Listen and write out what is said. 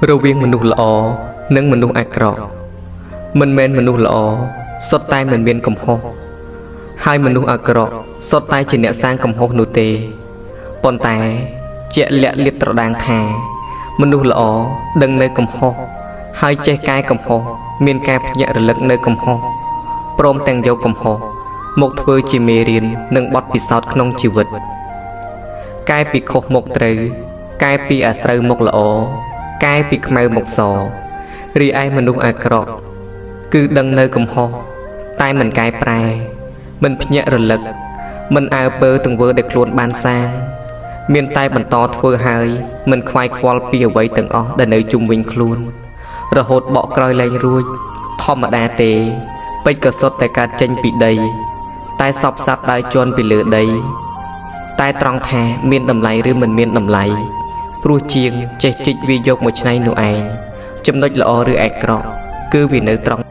រវាងមនុស្សល្អនិងមនុស្សអាក្រក់មិនមែនមនុស្សល្អសុទ្ធតែមិនមានកំហុសហើយមនុស្សអាក្រក់សុទ្ធតែជាអ្នកសាងកំហុសនោះទេប៉ុន្តែជាក់លាក់លាតត្រដាងថាមនុស្សល្អដឹងនៅកំហុសហើយចេះកែកំហុសមានការភ្ញាក់រលឹកនៅកំហុសព្រមទាំងយកកំហុសមកធ្វើជាមេរៀននិងបទពិសោធន៍ក្នុងជីវិតកែពីខុសមកត្រូវកែពីអាស្រូវមកល្អកែពីខ្មៅមកសរីឯមនុស្សអាក្រក់គឺដឹងនៅកំហុសតែមិនកែប្រែមិនភ្ញាក់រលឹកមិនអើពើទង្វើដែលខ្លួនបានសាងមានតែបន្តធ្វើហើយមិនខ្វាយខ្វល់ពីអ្វីទាំងអស់ដែលនៅជុំវិញខ្លួនរហូតបកក្រោយលែងរួចធម្មតាទេពេជ្រក៏សុទ្ធតែកើតចេញពីដីតែសពសត្វដើរជន់ពីលើដីតែត្រង់ថាមានតម្លៃឬមិនមានតម្លៃព្រោះជាងចេះជីកវាយកមកឆ្នៃនោះឯងចំណុចល្អឬអាក្រក់គឺវានៅត្រង់